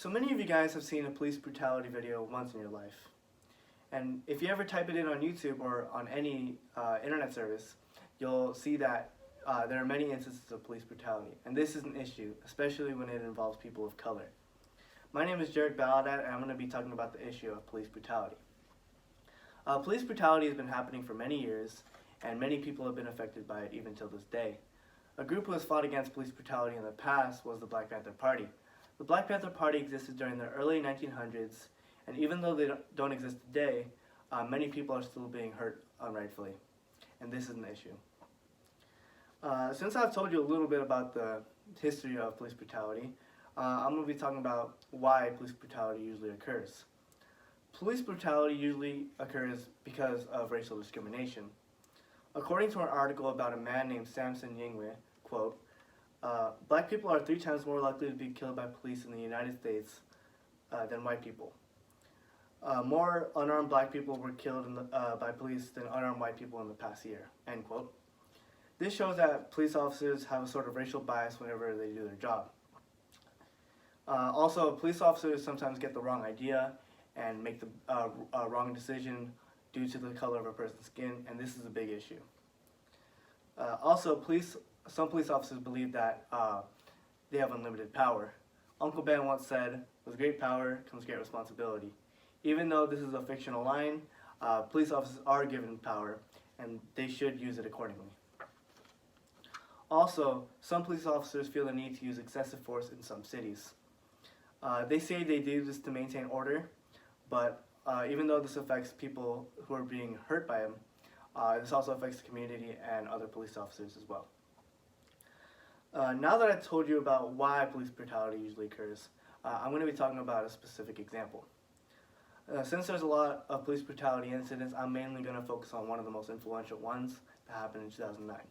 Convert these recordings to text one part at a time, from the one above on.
So many of you guys have seen a police brutality video once in your life. And if you ever type it in on YouTube or on any internet service, you'll see that there are many instances of police brutality. And this is an issue, especially when it involves people of color. My name is Jared Balladat, and I'm going to be talking about the issue of police brutality. Police brutality has been happening for many years, and many people have been affected by it even till this day. A group who has fought against police brutality in the past was the Black Panther Party. The Black Panther Party existed during the early 1900s, and even though they don't exist today, many people are still being hurt unrightfully, and this is an issue. Since I've told you a little bit about the history of police brutality, I'm going to be talking about why police brutality usually occurs. Police brutality usually occurs because of racial discrimination. According to an article about a man named Samson Yingwe, quote, "Black people are 3 times more likely to be killed by police in the United States than white people. More unarmed black people were killed by police than unarmed white people in the past year," end quote. This shows that police officers have a sort of racial bias whenever they do their job. Also, police officers sometimes get the wrong idea and make the wrong decision due to the color of a person's skin, and this is a big issue. Also, some police officers believe that they have unlimited power. Uncle Ben once said, "With great power comes great responsibility." Even though this is a fictional line, police officers are given power, and they should use it accordingly. Also, some police officers feel the need to use excessive force in some cities. They say they do this to maintain order, but even though this affects people who are being hurt by them, this also affects the community and other police officers as well. Now that I've told you about why police brutality usually occurs, I'm going to be talking about a specific example. Since there's a lot of police brutality incidents, I'm mainly going to focus on one of the most influential ones that happened in 2009.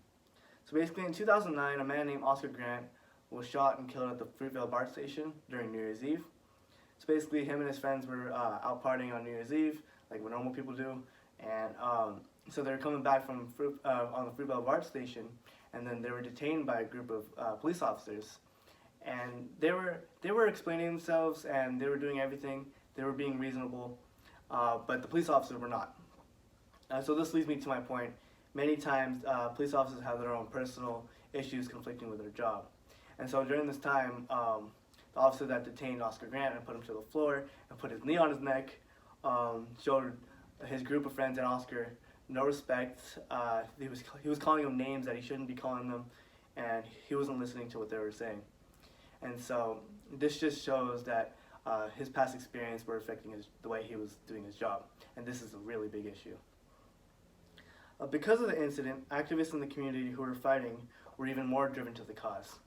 So basically in 2009, a man named Oscar Grant was shot and killed at the Fruitvale BART station during New Year's Eve. So basically him and his friends were out partying on New Year's Eve, like what normal people do, and so they were coming back from on the Fruitvale BART station, and then they were detained by a group of police officers. And they were explaining themselves, and they were doing everything. They were being reasonable, but the police officers were not. So this leads me to my point. Many times, police officers have their own personal issues conflicting with their job. And so during this time, the officer that detained Oscar Grant and put him to the floor and put his knee on his neck showed his group of friends and Oscar no respect. He was calling them names that he shouldn't be calling them, and he wasn't listening to what they were saying. And so this just shows that his past experience were affecting the way he was doing his job, and this is a really big issue. Because of the incident, activists in the community who were fighting were even more driven to the cause.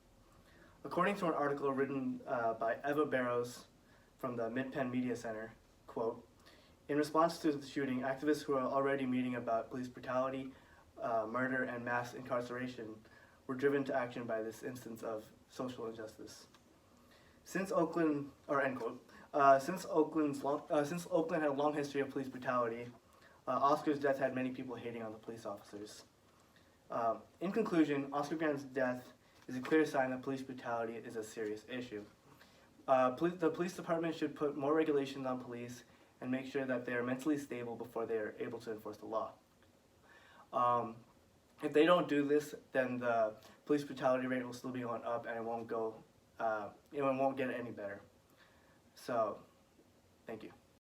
According to an article written by Eva Barrows from the Mid-Penn Media Center, quote, "In response to the shooting, activists who are already meeting about police brutality, murder, and mass incarceration were driven to action by this instance of social injustice. Since Oakland, end quote, since Oakland had a long history of police brutality, Oscar's death had many people hating on the police officers. In conclusion, Oscar Grant's death is a clear sign that police brutality is a serious issue. The police department should put more regulations on police and make sure that they are mentally stable before they are able to enforce the law. If they don't do this, then the police brutality rate will still be going up, and it won't get any better. So, thank you."